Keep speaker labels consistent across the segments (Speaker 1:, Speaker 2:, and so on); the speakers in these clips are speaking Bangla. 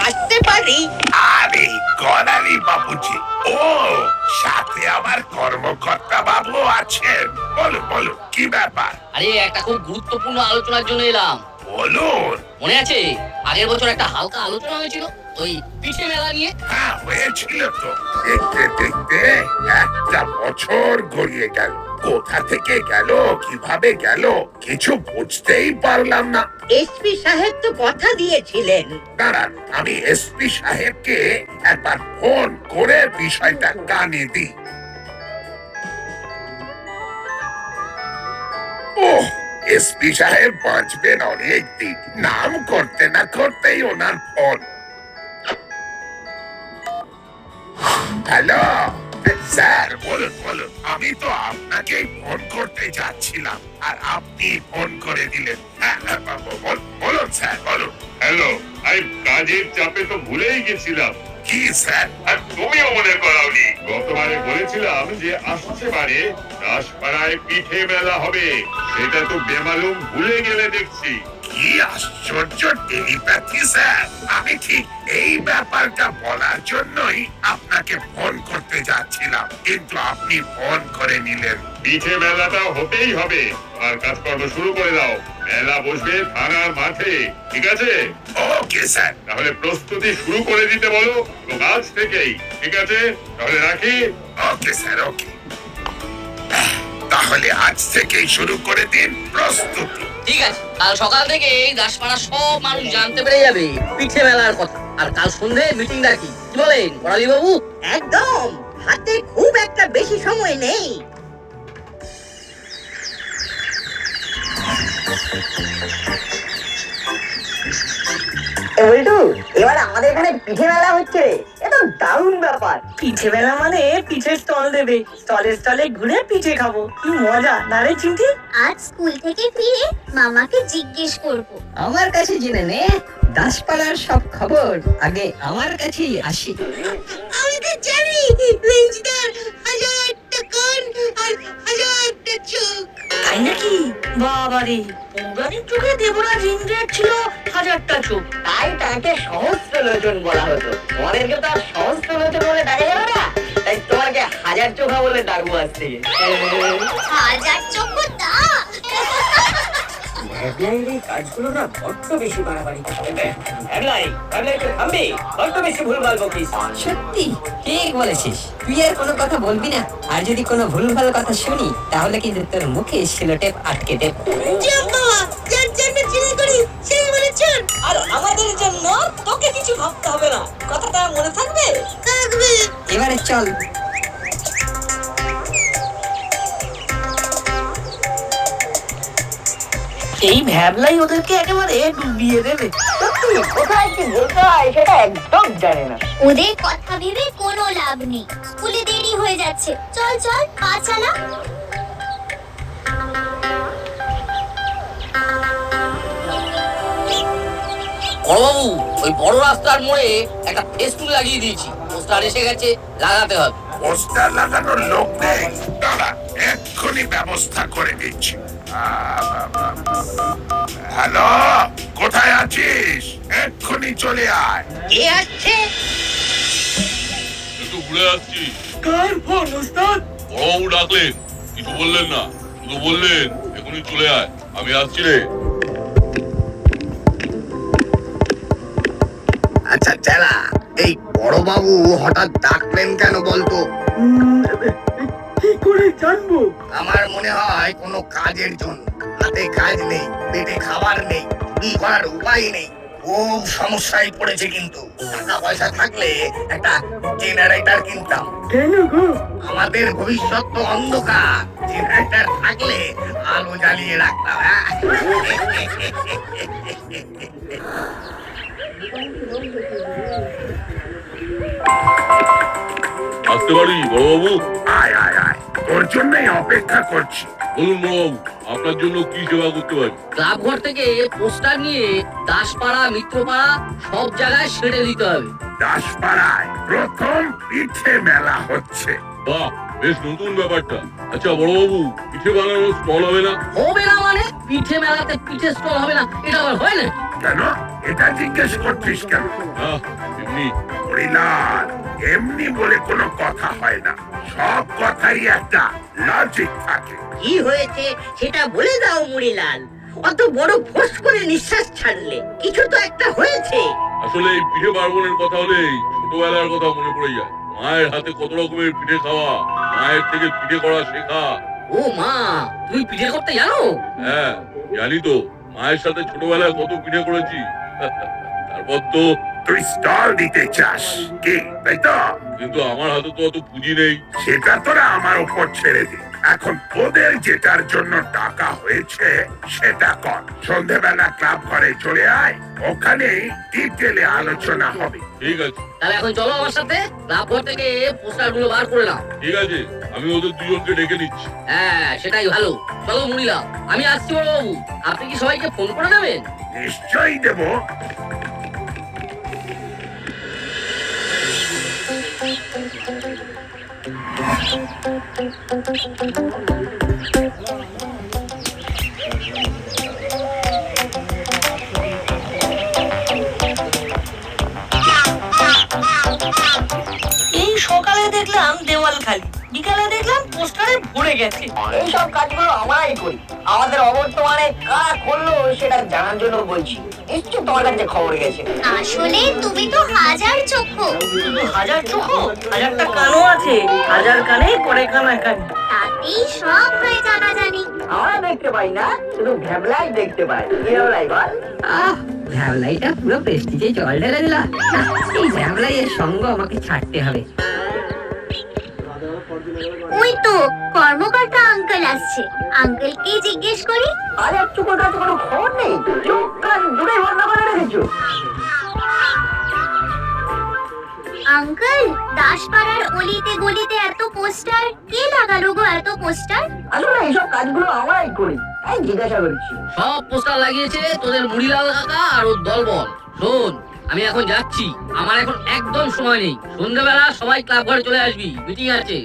Speaker 1: আসতে পারি?
Speaker 2: আরে করালি বাবুজি, ও সাথে আমার কর্মকর্তা বাবু আছেন। বলো বলো, কি ব্যাপার?
Speaker 3: আরে একটা খুব গুরুত্বপূর্ণ আলোচনার জন্য এলাম।
Speaker 2: বলুন।
Speaker 3: মনে আছে আগের বছর একটা হালকা আলোচনা হয়েছিল ওই পিঠে মেলা নিয়ে?
Speaker 2: হ্যাঁ, হয়েছিল তো। দেখতে দেখতে একটা বছর গড়িয়ে গেল। কোথা থেকে গেল, কিভাবে গেল, কিছু বুঝতেই পারলাম না।
Speaker 1: এসপি সাহেব তো কথা দিয়েছিলেন।
Speaker 2: দাঁড়ান, আমি এসপি সাহেবকে একবার ফোন করে বিষয়টা কানে দিই। ওহ, এসপি সাহেব বাঁচবেন অনেক দিন। নাম করতে না করতেই ওনার ফোন। হ্যালো স্যার, বলুন বলুন। আমি তো আপনাকেই ফোন করতে যাচ্ছিলাম, আর আপনি ফোন করে দিলেন। বলুন স্যার, বলুন।
Speaker 4: হ্যালো, আমি কাজের চাপে তো ভুলেই গেছিলাম।
Speaker 2: কি স্যার?
Speaker 4: আর তুমিও মনে করাওনি। গতবারে বলেছিলাম যে আসছে বারে দাসপাড়ায় পিঠে মেলা হবে, সেটা তো বেমালুম ভুলে গেলে দেখছি।
Speaker 2: কি আশ্চর্য টেলিপ্যাথি স্যার! আমি ঠিক এই ব্যাপারটা বলার জন্যই আপনাকে ফোন করতে যাচ্ছিলাম, কিন্তু আপনি ফোন করে নিলেন।
Speaker 4: পিঠে মেলাটা হতেই হবে, আর কাজকর্ম শুরু করে দাও। মেলা বসবে থানার মাঠে, ঠিক আছে?
Speaker 2: Okay sir.
Speaker 4: তাহলে প্রস্তুতি শুরু করে দিতে বলো আজ থেকেই, ঠিক আছে? তাহলে রাখি।
Speaker 2: ওকে স্যার, ওকে। তাহলে আজ থেকেই শুরু করে দিন প্রস্তুতি।
Speaker 3: ঠিক আছে, কাল সকাল থেকে এই দাসপাড়ার সব মানুষ জানতে পেরে যাবে পিঠে মেলার কথা। আর কাল সন্ধে মিটিং রাখি, কি বলেন করালি বাবু?
Speaker 1: একদম, হাতে খুব একটা বেশি সময় নেই।
Speaker 5: বল্টু, এবার আমাদের এখানে পিঠে মেলা হচ্ছে। এ তো দারুণ ব্যাপার।
Speaker 6: পিঠে মেলা মানে পিঠের স্টল দেবে, স্টলে স্টলে ঘুরে পিঠে খাবো। কি মজা না রে চিন্তি?
Speaker 7: আজ স্কুল থেকে ফিরে মামাকে জিজ্ঞেস করব।
Speaker 8: আমার কাছে জেনে নে দাসপাড়ার সব খবর আগে আমার কাছেই আসি।
Speaker 1: আমি তো জানি রেঞ্জদার হাজারটা কান আর হাজারটা চোখ।
Speaker 6: তাই নাকি? বাবারে, পৌরাণিক যুগে দেবরাজ ইন্দ্রের ছিল হাজারটা চোখ।
Speaker 5: তাই তাকে সহস্র লোচন বলা হতো। তোমাদেরকে তো আর সহস্র লোচন বলে ডাকা যাবে না, তাই তোমাকে হাজার চোখা বলে ডাকবো আজ থেকে।
Speaker 7: হাজার চক্ষু তা
Speaker 5: ভ্যাবলাইয়ের কাজগুলো না বড্ড বেশি বাড়াবাড়ি। ভ্যাবলাই তো থামবি, বড্ড বেশি ভুলভাল বকিস।
Speaker 8: সত্যি ঠিক বলেছিস, তুই আর কোনো কথা বলবি না। আর যদি কোনো ভুলভাল কথা শুনি তাহলে কিন্তু তোর মুখে সেলোটেপ আটকে দেব।
Speaker 1: যার জন্য চিনি করি সেই বলেছেন।
Speaker 6: আর আমাদের জন্য তোকে কিছু ভাবতে হবে না, কথাটা মনে থাকবে?
Speaker 1: থাকবে।
Speaker 8: এবারে চল।
Speaker 6: এই ভ্যাবলাই ওদেরকে একেবারে ডুবিয়ে দেবে।
Speaker 5: সত্যি কোথায় কি বলতে হয় সেটা একদম জানে না।
Speaker 7: ওদের কথা ভেবে কোনো লাভ নেই, স্কুলে দেরি হয়ে যাচ্ছে। চল চল, পা চালা।
Speaker 3: বড়বাবু, ওই বড় রাস্তার মোড়ে একটা ফেস্টুন লাগিয়ে দিয়েছি, পোস্টার এসে গেছে, লাগাতে হবে।
Speaker 2: পোস্টার লাগানোর লোক নেই। দাঁড়া, এক্ষুনি ব্যবস্থা করে দিচ্ছি। হ্যালো, কোথায় আছিস? এক্ষুনি চলে আয়।
Speaker 1: কে আসছে?
Speaker 4: একটু ঘুরে আসছি।
Speaker 6: কার ফোন ওস্তাদ?
Speaker 4: বড়বাবু ডাকলেন, কিছু বললেন না, শুধু বললেন এখনই চলে আয়, আমি আসছি রে।
Speaker 2: আচ্ছা চেলা, এই বড়বাবু হঠাৎ ডাকলেন কেন বলতো?
Speaker 6: কি করে জানবো?
Speaker 2: আমার মনে হয় কোনো কাজের জন্য। হাতে কাজ নেই, পেটে খাবার নেই, কি করার উপায় নেই। খুব সমস্যায় পড়েছে, কিন্তু টাকা পয়সা থাকলে একটা জেনারেটর কিনতাম।
Speaker 6: কেন গো?
Speaker 2: আমাদের ভবিষ্যৎ তো অন্ধকার, জেনারেটর থাকলে আলো জ্বালিয়ে রাখতাম।
Speaker 4: আসতে পারি বড়বাবু?
Speaker 2: আয় আয় আয়, তোর জন্যই অপেক্ষা করছি।
Speaker 4: বলুন বড়বাবু, আপনার জন্য কি সেবা করতে পারি?
Speaker 3: ক্লাব ঘর থেকে পোস্টার নিয়ে দাসপাড়া, মিত্রপাড়া সব জায়গায় ছেড়ে দিতে হবে।
Speaker 2: দাসপাড়ায় প্রথম পিঠে মেলা হচ্ছে।
Speaker 4: বাহ, বেশ নতুন ব্যাপারটা। আচ্ছা বড়বাবু, পিঠে বানানোর স্টল হবে না?
Speaker 3: হবে না মানে? পিঠে মেলাতে পিঠে স্টল হবে না, এটা আবার হয় না?
Speaker 9: কেন এটা জিজ্ঞেস করছিস কেন?
Speaker 4: এমনি
Speaker 9: হরিলাল, এমনি বলে কোনো কথা হয় না, সব কথাই একটা লজিক থাকে।
Speaker 1: কি হয়েছে সেটা বলে দাও মুড়িলাল। অত বড় ফোঁস করে নিঃশ্বাস ছাড়লে, কিছু তো একটা হয়েছে।
Speaker 4: আসলে এই পিঠে পার্বণের কথা হলেই ছোটবেলার কথা মনে পড়ে যায়। মায়ের হাতে কত রকমের পিঠে খাওয়া, মায়ের থেকে পিঠে করা শেখা।
Speaker 3: ও মা, তুমি পিঠে করতে জানো?
Speaker 4: হ্যাঁ জানি তো, মায়ের সাথে ছোটবেলায় কত পিঠে করেছি। তারপর তো
Speaker 9: তুই স্টল দিতে চাস কি, তাই তো?
Speaker 4: কিন্তু আমার হাতে তো অত পুঁজি নেই।
Speaker 9: সেটা তোরা আমার উপর ছেড়ে দে। এখন তোদের যেটার জন্য টাকা হয়েছে সেটা কর। সন্ধেবেলা ক্লাব ঘরে চলে আয়, ওখানে ডিটেলে আলোচনা হবে।
Speaker 4: ঠিক আছে
Speaker 3: তাহলে এখন চলো আমার সাথে, ক্লাব ঘর থেকে পোস্টার গুলো বার করে নাও।
Speaker 4: ঠিক আছে, আমি ওদের দুজনকে ডেকে নিচ্ছি।
Speaker 3: হ্যাঁ সেটাই ভালো। চলো মুড়িলাল, আমি আসছি বড় বাবু। আপনি কি সবাইকে ফোন করে দেবেন?
Speaker 9: নিশ্চয়ই দেবো।
Speaker 6: এই সকালে দেখলাম দেওয়াল খালি, বিকালে দেখলাম পোস্টারে ভরে গেছে।
Speaker 5: এইসব কাজগুলো আমরাই করি। আমাদের অবর্তমানে কারা করলো সেটা জানার জন্য বলছি। নিশ্চয় তোমার কাছে খবর গেছে।
Speaker 7: আসলে তুমি তো হাজার চক্ষু,
Speaker 6: শুধু হাজার চোখো, হাজারটা কানও আছে, হাজার কানে করে কানাকানি।
Speaker 7: তাতেই সব হয়ে জানা জানি।
Speaker 5: আমরা দেখতে পাই না, শুধু ভ্যাবলাই দেখতে পাই। ভ্যাবলাই বল।
Speaker 8: ভ্যাবলাইটা পুরো প্রেস্টিজে জল ঢেলে দিলা। এই ভ্যাবলাইয়ের সঙ্গ আমাকে ছাড়তে হবে।
Speaker 7: ওই তো কর্মকর্তা আঙ্কেল আসছে, আঙ্কেলকে জিজ্ঞেস করি।
Speaker 5: হাজার চুকোর কাছে কোনো খবর নেই, চোখ কান দুটোই বন্ধ করে রেখেছো।
Speaker 7: আঙ্কেল, দাসপাড়ার অলিতে গলিতে এত পোস্টার কে লাগালো গো? এত পোস্টার?
Speaker 5: আসলে এইসব কাজগুলো আমরাই করি, তাই জিজ্ঞাসা করছি।
Speaker 3: সব পোস্টার লাগিয়েছে তোদের মুড়িলাল কাকা আর ওর দলবল। শোন, আমি এখন যাচ্ছি, আমার এখন একদম সময় নেই। সন্ধ্যাবেলা সবাই ক্লাব ঘরে চলে আসবি, মিটিং আছে।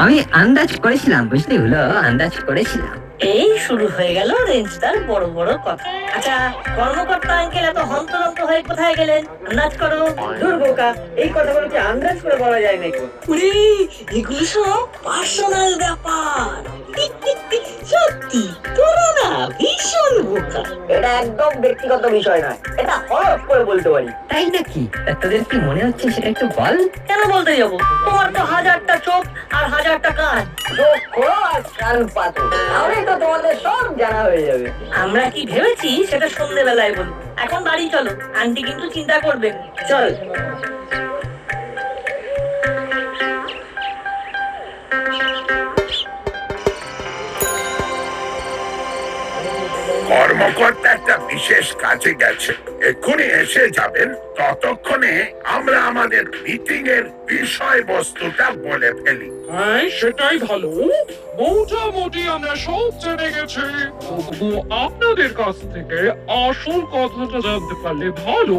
Speaker 8: আমি আন্দাজ করেছিলাম, বুঝলি হলো, আন্দাজ করেছিলাম।
Speaker 6: এই শুরু হয়ে গেল রেঞ্জদার বড় বড় কথা। আচ্ছা, কর্মকর্তা আঙ্কেল এত হন্তদন্ত হয়ে কোথায় গেলেন? আন্দাজ করো।
Speaker 5: দুর্বোকা, এই কথাগুলো কি আন্দাজ করে বলা যায় নাকি?
Speaker 6: উরে, এগুলো সব পার্সোনাল ব্যাপার। সত্যি তোরা না ভীষণ বোকা।
Speaker 5: এটা একদম ব্যক্তিগত বিষয় নয়, এটা হলফ করে বলতে পারি।
Speaker 8: তাই নাকি? তা তোদের কি মনে হচ্ছে সেটা একটু বল।
Speaker 6: কেন বলতে যাবো? তোমার তো হাজারটা চোখ আর হাজারটা কান।
Speaker 5: চোখ খোলো আর কান পাতো, তাহলেই তো তোমাদের সব জানা হয়ে যাবে।
Speaker 6: আমরা কি ভেবেছি সেটা সন্ধ্যেবেলায় বলবো। এখন বাড়ি চলো, আন্টি কিন্তু চিন্তা করবেন।
Speaker 5: চল।
Speaker 9: কর্মকর্তা একটা বিশেষ কাজে গেছে, এক্ষুনি এসে যাবেন। ততক্ষণে আমরা আমাদের মিটিং এর বিষয়বস্তুটা বলে ফেলি।
Speaker 10: হ্যাঁ সেটাই ভালো। মোটামুটি আমরা সব জেনে গেছি, তবুও আপনাদের কাছ থেকে আসল কথাটা জানতে পারলে ভালো।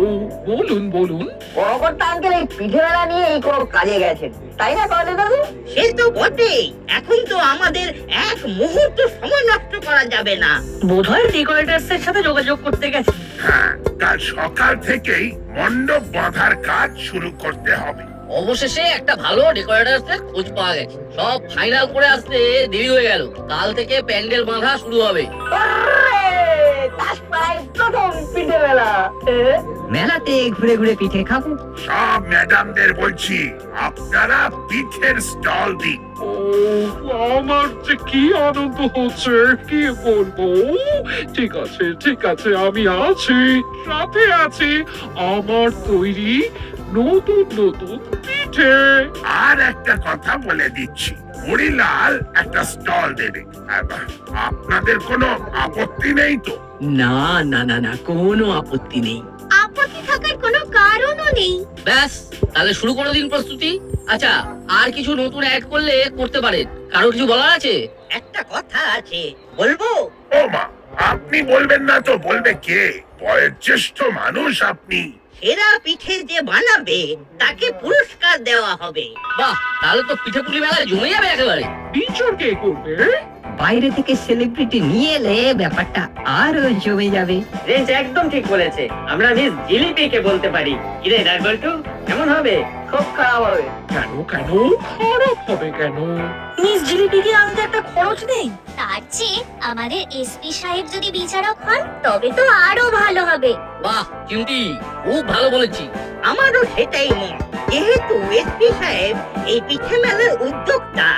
Speaker 10: বলুন বলুন।
Speaker 5: কর্মকর্তা আঙ্কেল এই পিঠে মেলা নিয়ে এই কোনো কাজে গেছেন, তাই না কর্মকর্তা দাদু?
Speaker 1: সে তো বটেই। এখন তো আমাদের এক মুহূর্ত সময় নষ্ট করা যাবে না।
Speaker 6: বোধহয় ডেকোরেটার্স এর সাথে যোগাযোগ করতে গেছে।
Speaker 9: হ্যাঁ, কাল সকাল থেকেই মণ্ডপ বাঁধার কাজ শুরু করতে হবে।
Speaker 3: অবশেষে একটা ভালো ডেকোরেটরের খোঁজ পাওয়া গেছে। সব ফাইনাল করে আসতে দেরি হয়ে গেল। কাল থেকে প্যান্ডেল বাঁধা শুরু হবে।
Speaker 5: দাসপাড়ায় প্রথম পিঠে মেলা।
Speaker 8: মেলাতে ঘুরে ঘুরে পিঠে খাবো।
Speaker 9: সব ম্যাডামদের বলছি, আপনারা পিঠের স্টল দিন।
Speaker 10: ও, আমার যে কি আনন্দ হচ্ছে কি বলবো। ঠিক আছে ঠিক আছে, আমি আছি, সাথে আছি আমার তৈরি নতুন নতুন পিঠে।
Speaker 9: আর একটা কথা বলে দিচ্ছি, মুড়িলাল একটা স্টল দেবে। আপনাদের কোনো আপত্তি নেই তো?
Speaker 6: না না না না, কোনো আপত্তি নেই।
Speaker 7: আপত্তি থাকার কোনো কারণও নেই।
Speaker 3: ব্যাস, তাহলে শুরু করে দিন প্রস্তুতি। আচ্ছা, আর কিছু নতুন অ্যাড করলে করতে পারেন। কারো কিছু বলার আছে?
Speaker 1: একটা কথা আছে, বলবো?
Speaker 9: ও মা, আপনি বলবেন না তো বলবে কে? বয়োজ্যেষ্ঠ মানুষ আপনি,
Speaker 1: সেরা পিঠে যে বানাবে তাকে পুরস্কার দেওয়া হবে।
Speaker 3: বাহ, তাহলে তো পিঠে পুলি মেলা জমে যাবে একেবারে।
Speaker 10: বিচার কে করবে?
Speaker 8: বাইরে থেকে সেলিব্রিটি নিয়ে এলে ব্যাপারটা আরো জমে যাবে।
Speaker 5: রেঞ্জ একদম ঠিক বলেছে। আমরা মিস জিলিপিকে বলতে পারি। কিরে নাটবল্টু, কেমন হবে? খুব খারাপ হবে।
Speaker 10: কেন কেন খারাপ হবে কেন?
Speaker 6: মিস জিলিপিকে আনতে একটা খরচ নেই।
Speaker 7: তার চেয়ে আমাদের এসপি সাহেব যদি বিচারক হন তবে তো আরো ভালো হবে।
Speaker 3: বাহ চিমটি, খুব ভালো বলেছি।
Speaker 1: আমারও সেটাই মত। যেহেতু এসপি সাহেব এই পিঠে মেলার উদ্যোক্তা,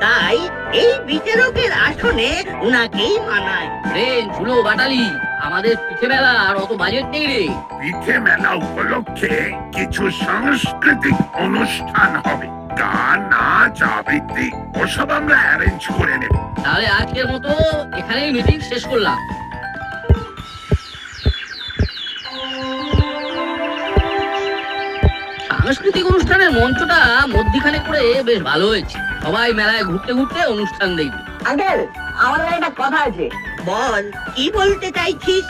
Speaker 1: তাই এই বিচারকের আসনে উনাকেই মানায়।
Speaker 3: রেঞ্জ, ঝুলো, বাটালি, আমাদের পিঠে মেলা আর অত বাজেট নেই রে।
Speaker 9: পিঠে মেলা উপলক্ষে কিছু সাংস্কৃতিক অনুষ্ঠান হবে, গান, নাচ, আবৃত্তি ওসব আমরা অ্যারেঞ্জ করে নেব।
Speaker 3: তাহলে আজকের মতো এখানেই মিটিং শেষ করলাম। সাংস্কৃতিক অনুষ্ঠানের মঞ্চটা মধ্যিখানে করে বেশ ভালো হয়েছে। সবাই মেলায় ঘুরতে ঘুরতে অনুষ্ঠান দেখবে।
Speaker 5: আঙ্কেল, আমাদের একটা কথা আছে।
Speaker 1: বল, কি বলতে চাইছিস?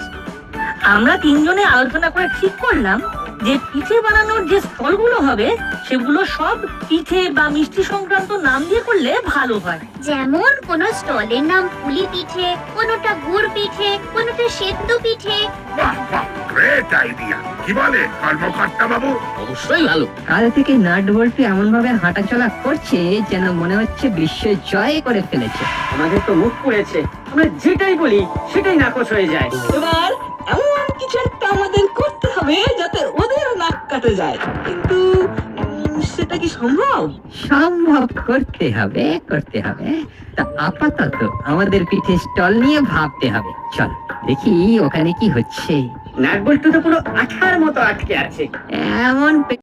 Speaker 6: আমরা তিনজনে আলোচনা করে ঠিক করলাম যে পিঠে বানানোর যে স্টলগুলো হবে সেগুলো সব পিঠে বা মিষ্টি সংক্রান্ত নাম দিয়ে করলে ভালো হয়।
Speaker 7: যেমন কোন স্টলের নাম পুলি পিঠে, কোনটা গুড় পিঠে, কোনটা সেদ্ধ পিঠে।
Speaker 9: বাহ বাহ, গ্রেট আইডিয়া। কি বলে কর্মকর্তা বাবু?
Speaker 3: অবশ্যই ভালো।
Speaker 8: কাল থেকে নাটবল্টু এমন ভাবে হাঁটাচলা করছে যেন মনে হচ্ছে বিশ্ব জয় করে ফেলেছে।
Speaker 5: আমাদের তো মুখ পুড়েছে। আমরা যেটাই বলি সেটাই নাকচ হয়ে যায়।
Speaker 6: এবার এমন কিছু একটা আমাদের করতে হবে যাতে ওদের নাক কাটে যায়, কিন্তু সেটা কি সম্ভব?
Speaker 8: সম্ভব করতে হবে, করতে হবে। তা আপাতত আমাদের পিঠে স্টল নিয়ে ভাবতে হবে। চল দেখি ওখানে কি হচ্ছে।
Speaker 5: নাটবল্টু তো পুরো আঠার মতো আটকে আছে।
Speaker 8: এমন